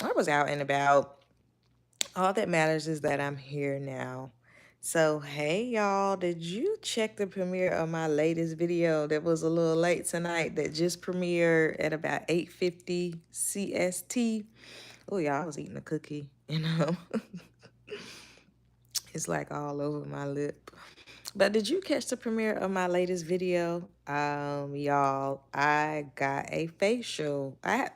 I was out and about. All that matters is that I'm here now. So, hey y'all, did you check the premiere of my latest video that was a little late tonight that just premiered at about 8:50 CST? Oh, y'all, I was eating a cookie. It's like all over my lip. But did you catch the premiere of my latest video? Y'all, I got a facial. I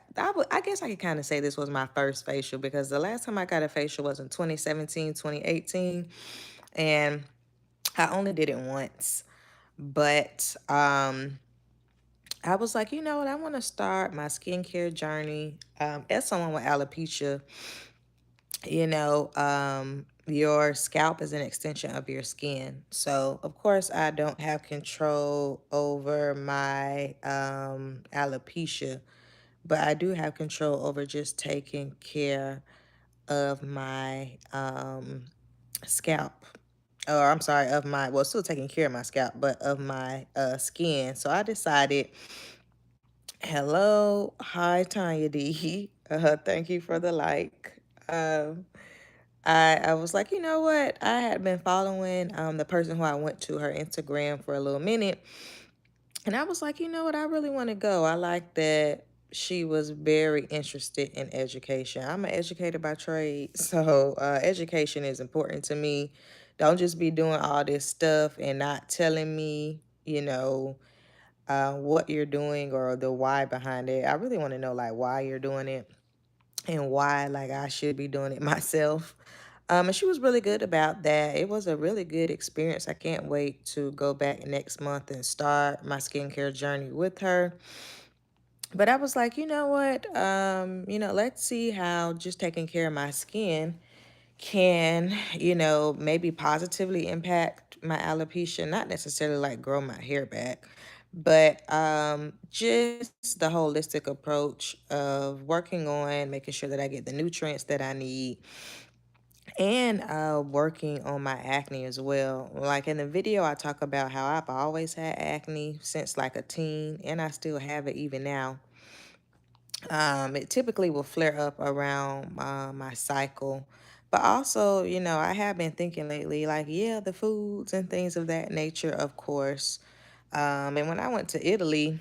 guess I could kind of say this was my first facial because the last time I got a facial was in 2017, 2018, and I only did it once. But I was like, you know what? I want to start my skincare journey. As someone with alopecia, your scalp is an extension of your skin. So, of course, I don't have control over my alopecia, but I do have control over just taking care of my scalp. Or I'm sorry, of my, well, still taking care of my scalp, but of my skin. So I decided, hello, hi, Tanya D. Thank you for the like. I was like, you know what? I had been following the person who I went to her Instagram for a little minute. And I was like, you know what? I really want to go. I like that she was very interested in education. I'm an educator by trade. So education is important to me. Don't just be doing all this stuff and not telling me, what you're doing or the why behind it. I really want to know like why you're doing it and why like I should be doing it myself. And she was really good about that. It was a really good experience. I can't wait to go back next month and start my skincare journey with her. But I was like, you know what? Let's see how just taking care of my skin can, maybe positively impact my alopecia, not necessarily like grow my hair back, but just the holistic approach of working on making sure that I get the nutrients that I need and working on my acne as well. Like in the video, I talk about how I've always had acne since like a teen, and I still have it even now. It typically will flare up around my cycle. But also, I have been thinking lately, like, yeah, the foods and things of that nature, of course. And when I went to Italy,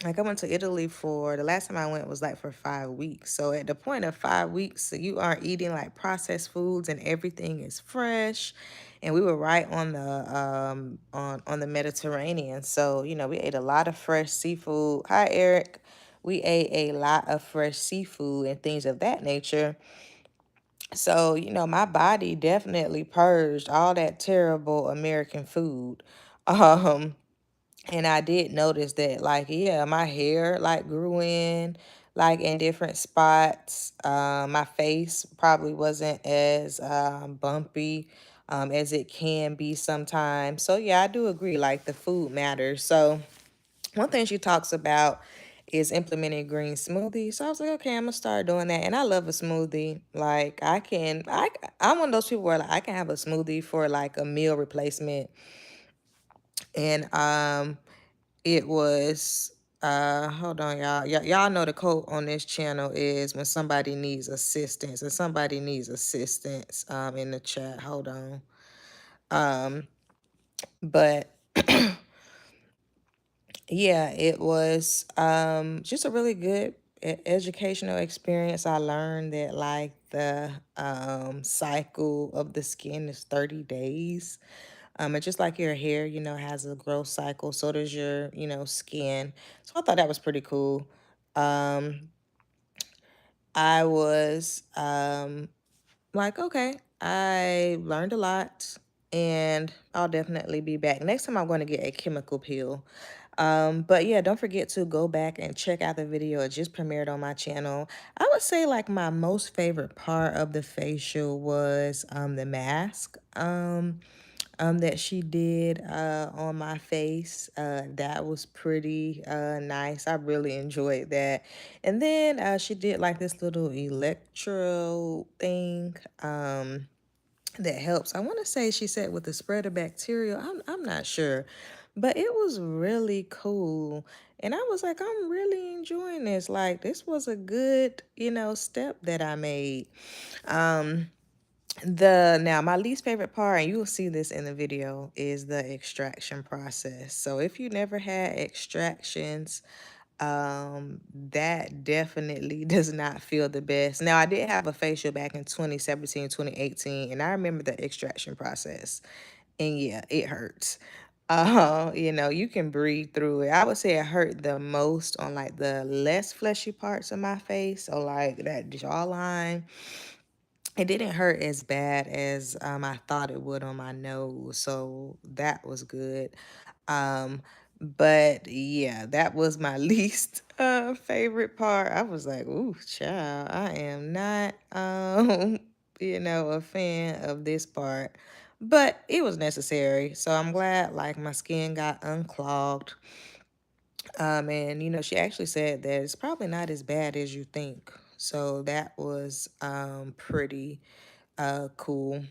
like I went to Italy for the last time I went was like for 5 weeks. So at the point of 5 weeks, you aren't eating like processed foods and everything is fresh. And we were right on the on the Mediterranean. So, we ate a lot of fresh seafood. Hi, Eric. We ate a lot of fresh seafood and things of that nature. So, my body definitely purged all that terrible American food. Um and I did notice that, like, yeah, my hair, like, grew in, like, in different spots. My face probably wasn't as bumpy as it can be sometimes. So, yeah, I do agree, like, the food matters. So, one thing she talks about is implementing green smoothies. So I was like, okay, I'm gonna start doing that. And I love a smoothie. Like I'm one of those people where like, I can have a smoothie for like a meal replacement. And it was hold on, y'all. Y'all know the quote on this channel is when somebody needs assistance, and somebody needs assistance in the chat. Hold on. Um, but yeah, it was just a really good educational experience. I learned that like the cycle of the skin is 30 days. And just like your hair, has a growth cycle, so does your, skin. So I thought that was pretty cool. Um, I was like, okay, I learned a lot and I'll definitely be back. Next time I'm going to get a chemical peel. But yeah, don't forget to go back and check out the video. It just premiered on my channel. I would say like my most favorite part of the facial was the mask. That she did on my face. That was pretty nice. I really enjoyed that. And then she did like this little electro thing that helps. I want to say she said with the spread of bacteria. I'm not sure. But it was really cool. And I was like, I'm really enjoying this. Like, this was a good, step that I made. Um, the now my least favorite part, and you will see this in the video, is the extraction process. So if you never had extractions, that definitely does not feel the best. Now I did have a facial back in 2017, 2018, and I remember the extraction process. And yeah, it hurts. You can breathe through it. I would say it hurt the most on like the less fleshy parts of my face. So like that jawline, it didn't hurt as bad as I thought it would on my nose. So that was good. Um, but yeah, that was my least favorite part. I was like, ooh, child, I am not a fan of this part. But it was necessary. So I'm glad like my skin got unclogged. And she actually said that it's probably not as bad as you think. So that was pretty cool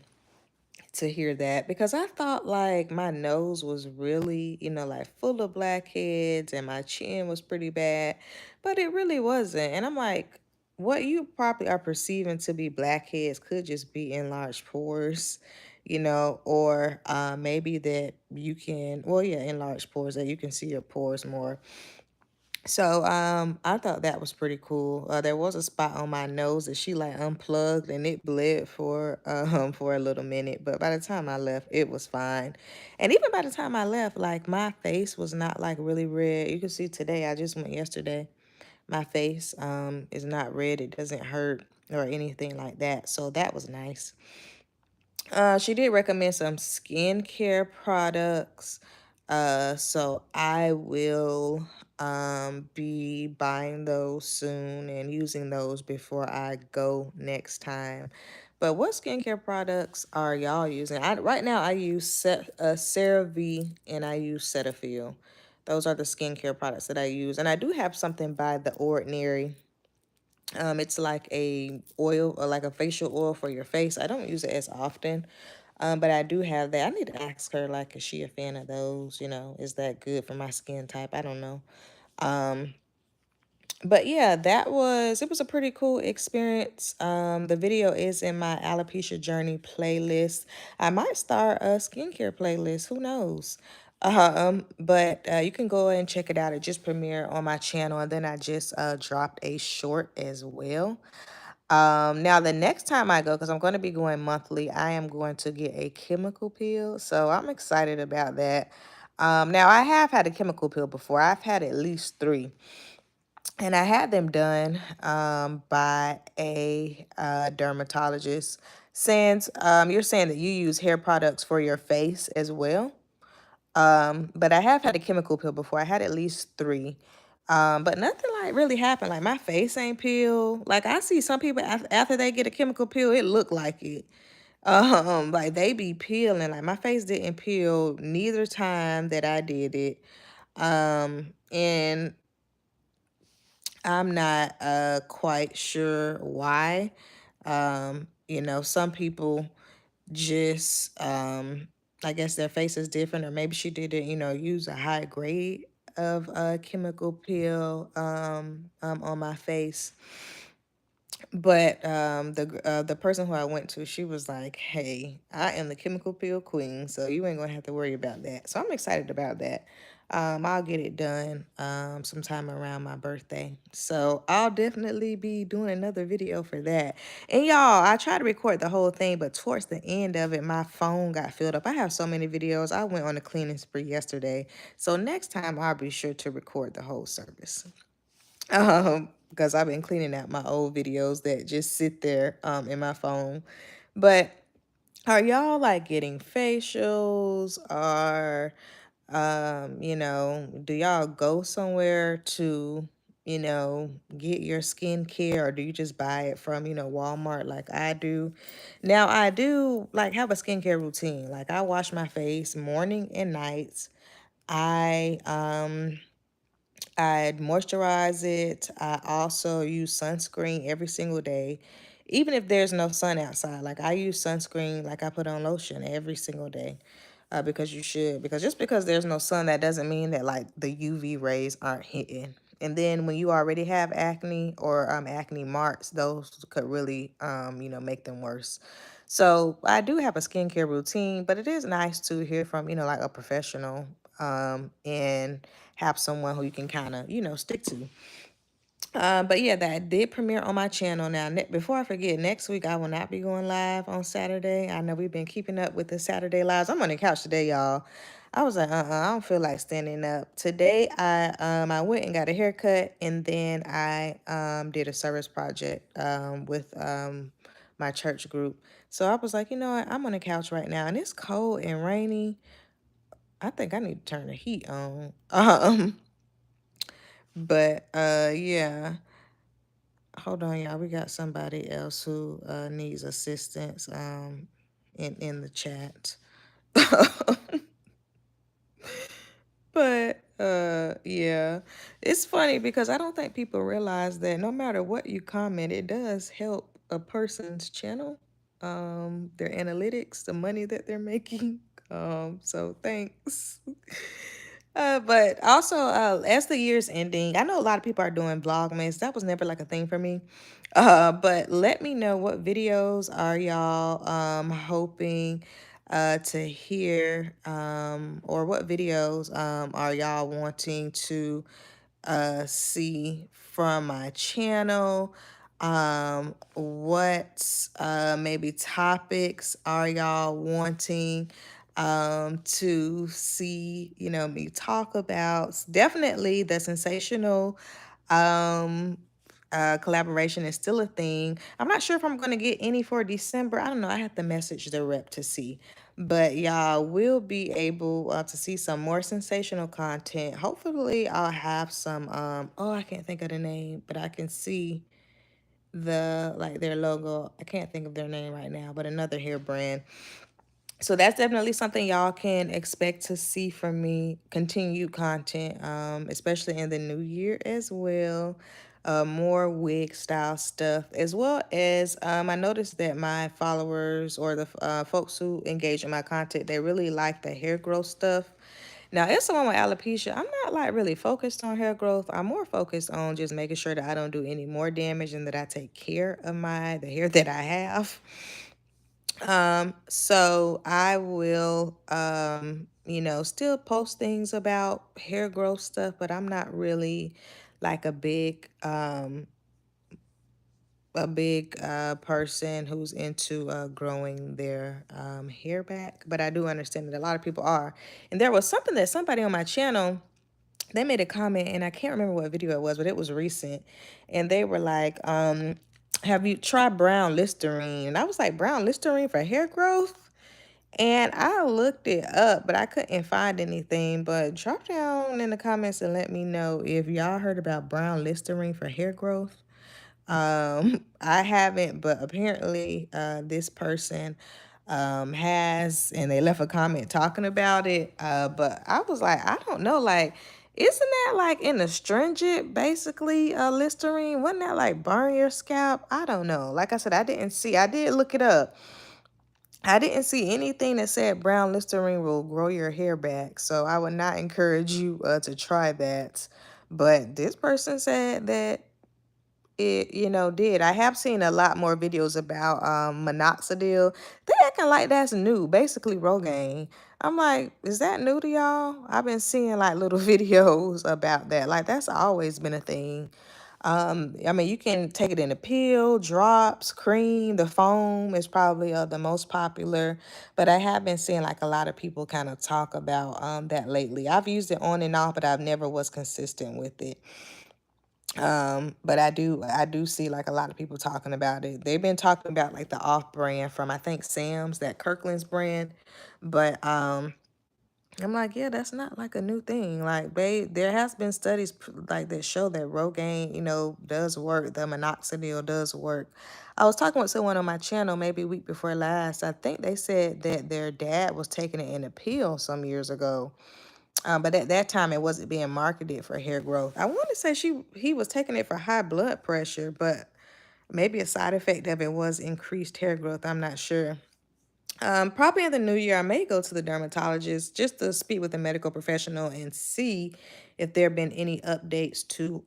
to hear that, because I thought like my nose was really, like full of blackheads and my chin was pretty bad, but it really wasn't. And I'm like, what you probably are perceiving to be blackheads could just be enlarged pores, or maybe that you can, well, yeah, enlarged pores, that you can see your pores more. So I thought that was pretty cool. There was a spot on my nose that she like unplugged and it bled for for a little minute, but by the time I left, it was fine. And even by the time I left, like my face was not like really red. You can see today, I just went yesterday. My face is not red. It doesn't hurt or anything like that. So that was nice. She did recommend some skincare products. So I will be buying those soon and using those before I go next time. But what skincare products are y'all using? Right now I use CeraVe and I use Cetaphil. Those are the skincare products that I use. And I do have something by The Ordinary. It's like a oil or like a facial oil for your face. I don't use it as often, but I do have that. I need to ask her, like, is she a fan of those? Is that good for my skin type? I don't know. Um, but yeah, it was a pretty cool experience. The video is in my alopecia journey playlist. I might start a skincare playlist, who knows? But you can go and check it out. It just premiered on my channel, and then I just dropped a short as well. Now the next time I go, because I'm going to be going monthly, I am going to get a chemical peel. So I'm excited about that. Now I have had a chemical peel before. I've had at least three. And I had them done by a dermatologist. Since you're saying that you use hair products for your face as well. But I have had a chemical peel before. I had at least three. But nothing like really happened. Like my face ain't peeled. Like I see some people after they get a chemical peel, it look like it. Like they be peeling. Like my face didn't peel neither time that I did it. And I'm not quite sure why. Some people just I guess their face is different, or maybe she didn't, use a high grade of chemical peel on my face. But the person who I went to, she was like, "Hey, I am the chemical peel queen, so you ain't gonna have to worry about that." So I'm excited about that. I'll get it done sometime around my birthday. So I'll definitely be doing another video for that. And y'all, I tried to record the whole thing, but towards the end of it, my phone got filled up. I have so many videos. I went on a cleaning spree yesterday. So next time I'll be sure to record the whole service. Because I've been cleaning out my old videos that just sit there in my phone. But are y'all like getting facials, or do y'all go somewhere to, get your skincare, or do you just buy it from, Walmart like I do? Now I do like have a skincare routine. Like I wash my face morning and nights. I I moisturize it. I also use sunscreen every single day. Even if there's no sun outside, like I use sunscreen, like I put on lotion every single day. because you should. Because just because there's no sun, that doesn't mean that like the UV rays aren't hitting. And then when you already have acne or acne marks, those could really make them worse. So I do have a skincare routine, but it is nice to hear from like a professional and have someone who you can kind of stick to. But yeah, that did premiere on my channel. Now, before I forget, next week I will not be going live on Saturday. I know we've been keeping up with the Saturday lives. I'm on the couch today, y'all. I was like, I don't feel like standing up. Today, I went and got a haircut, and then I did a service project with my church group. So I was like, you know what? I'm on the couch right now, and it's cold and rainy. I think I need to turn the heat on. But yeah. Hold on, y'all. We got somebody else who needs assistance in the chat. But yeah, it's funny because I don't think people realize that no matter what you comment, it does help a person's channel, their analytics, the money that they're making. So thanks. But also, as the year's ending, I know a lot of people are doing Vlogmas. That was never like a thing for me. But let me know, what videos are y'all hoping to hear, or what videos are y'all wanting to see from my channel. What maybe topics are y'all wanting to see me talk about? Definitely the sensational um collaboration is still a thing. I'm not sure if I'm going to get any for December. I don't know. I have to message the rep to see. But y'all will be able to see some more sensational content. Hopefully, I'll have some. Oh, I can't think of the name, but I can see their logo. I can't think of their name right now, but another hair brand. So that's definitely something y'all can expect to see from me. Continued content, especially in the new year as well. More wig style stuff, as well as I noticed that my followers, or the folks who engage in my content, they really like the hair growth stuff. Now, as someone with alopecia, I'm not like really focused on hair growth. I'm more focused on just making sure that I don't do any more damage and that I take care of the hair that I have. So I will, still post things about hair growth stuff, but I'm not really like a big person who's into growing their hair back. But I do understand that a lot of people are. And there was something that somebody on my channel, they made a comment, and I can't remember what video it was, but it was recent. And they were like, have you tried brown Listerine? And I was like, brown Listerine for hair growth? And I looked it up, but I couldn't find anything. But drop down in the comments and let me know if y'all heard about brown Listerine for hair growth. I haven't, but apparently this person has, and they left a comment talking about it. But I was like, I don't know, like, isn't that like in astringent, basically, Listerine? Wouldn't that like burn your scalp? I don't know. Like I said, I did look it up. I didn't see anything that said brown Listerine will grow your hair back. So I would not encourage you to try that. But this person said that it did. I have seen a lot more videos about minoxidil. They acting like that's new, basically Rogaine. I'm like, is that new to y'all? I've been seeing like little videos about that. Like, that's always been a thing. I mean, you can take it in a pill, drops, cream. The foam is probably the most popular, but I have been seeing like a lot of people kind of talk about that lately. I've used it on and off, but I've never was consistent with it. But I do see like a lot of people talking about it. They've been talking about like the off brand from, I think, Sam's, that Kirkland's brand. But I'm like, yeah, that's not like a new thing. Like, there has been studies like that show that Rogaine, does work. The minoxidil does work. I was talking with someone on my channel maybe a week before last. I think they said that their dad was taking it in a pill some years ago. But at that time, it wasn't being marketed for hair growth. I want to say he was taking it for high blood pressure, but maybe a side effect of it was increased hair growth. I'm not sure. Probably in the new year, I may go to the dermatologist just to speak with a medical professional and see if there have been any updates to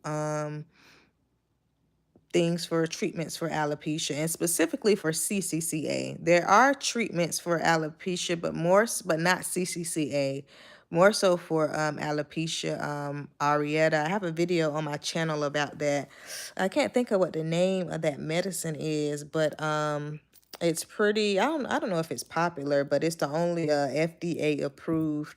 things for treatments for alopecia and specifically for CCCA. There are treatments for alopecia, but not CCCA. More so for alopecia areata. I have a video on my channel about that. I can't think of what the name of that medicine is, but it's pretty. I don't know if it's popular, but it's the only FDA approved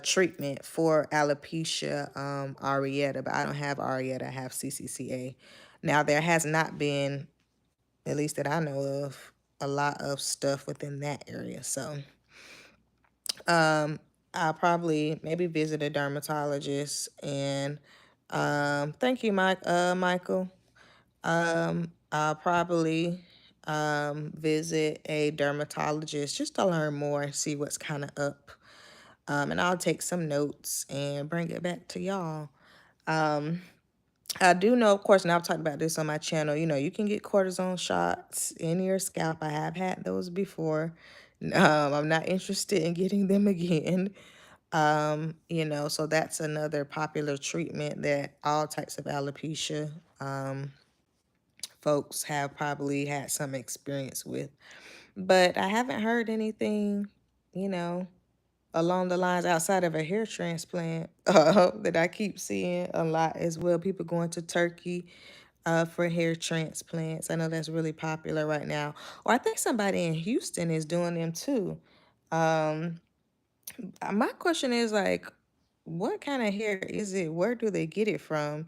treatment for alopecia areata. But I don't have areata. I have CCCA. Now, there has not been, at least that I know of, a lot of stuff within that area. So, I'll probably maybe visit a dermatologist and thank you, Michael. I'll probably visit a dermatologist just to learn more and see what's kind of up. And I'll take some notes and bring it back to y'all. Um, I do know, of course, and I've talked about this on my channel, you can get cortisone shots in your scalp. I have had those before. I'm not interested in getting them again. So that's another popular treatment that all types of alopecia folks have probably had some experience with. But I haven't heard anything, you know, along the lines outside of a hair transplant that I keep seeing a lot as well. People going to Turkey for hair transplants. I know that's really popular right now. Or I think somebody in Houston is doing them too. Um, my question is like, what kind of hair is it? Where do they get it from?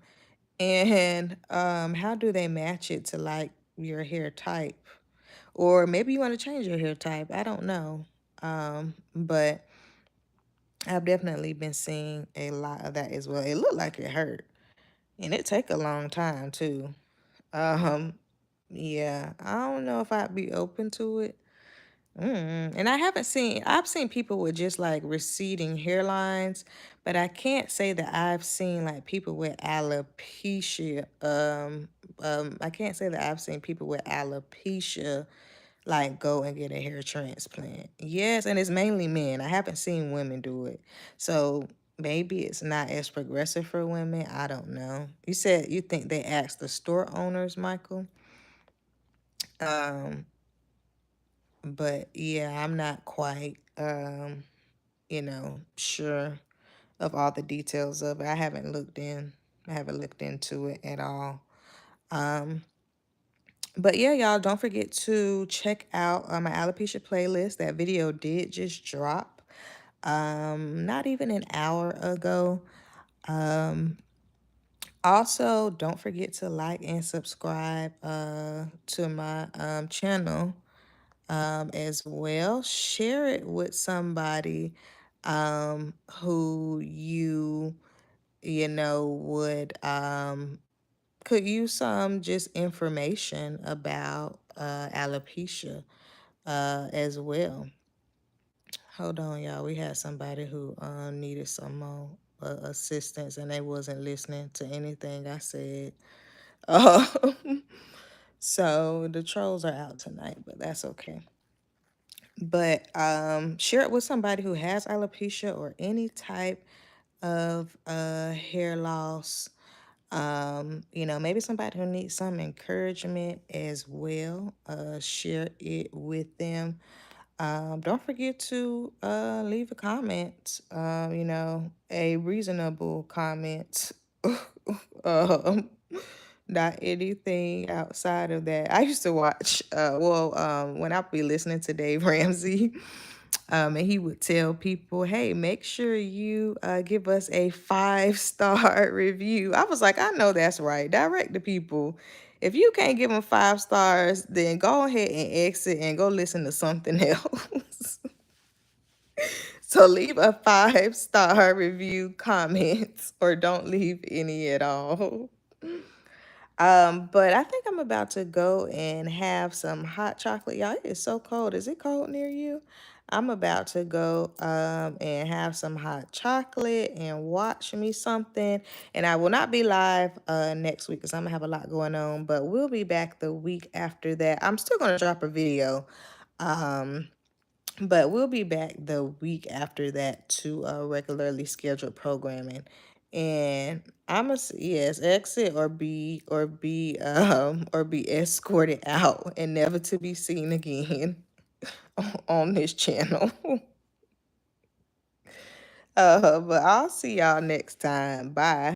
And how do they match it to like your hair type? Or maybe you want to change your hair type. I don't know. But I've definitely been seeing a lot of that as well. It looked like it hurt. And it take a long time too. Um, yeah, I don't know if I'd be open to it. And I've seen people with just like receding hairlines, but I can't say that I've seen like people with alopecia. I can't say that I've seen people with alopecia like go and get a hair transplant. Yes, and it's mainly men. I haven't seen women do it. So maybe it's not as progressive for women. I don't know. You said you think they asked the store owners, Michael? Um, but yeah, I'm not quite sure of all the details of it. I haven't looked into it at all. Um, but yeah, y'all don't forget to check out my alopecia playlist. That video did just drop. Not even an hour ago. Um, Also, don't forget to like and subscribe to my channel as well. Share it with somebody who would could use some just information about alopecia as well. Hold on, y'all. We had somebody who needed some more assistance and they wasn't listening to anything I said. Um, so the trolls are out tonight, but that's okay. But share it with somebody who has alopecia or any type of hair loss. Maybe somebody who needs some encouragement as well. Share it with them. Don't forget to leave a comment, a reasonable comment. um, Not anything outside of that. I used to watch, when I'd be listening to Dave Ramsey, and he would tell people, hey, make sure you give us a 5-star review. I was like, I know that's right. Direct the people. If you can't give them 5 stars, then go ahead and exit and go listen to something else. So leave a 5-star review, comments, or don't leave any at all. But I think I'm about to go and have some hot chocolate. Y'all, it is so cold. Is it cold near you? I'm about to go and have some hot chocolate and watch me something. And I will not be live next week because I'm gonna have a lot going on, but we'll be back the week after that. I'm still gonna drop a video. Um But we'll be back the week after that to regularly scheduled programming. And I'm a yes, exit or be escorted out and never to be seen again on this channel. But I'll see y'all next time. Bye.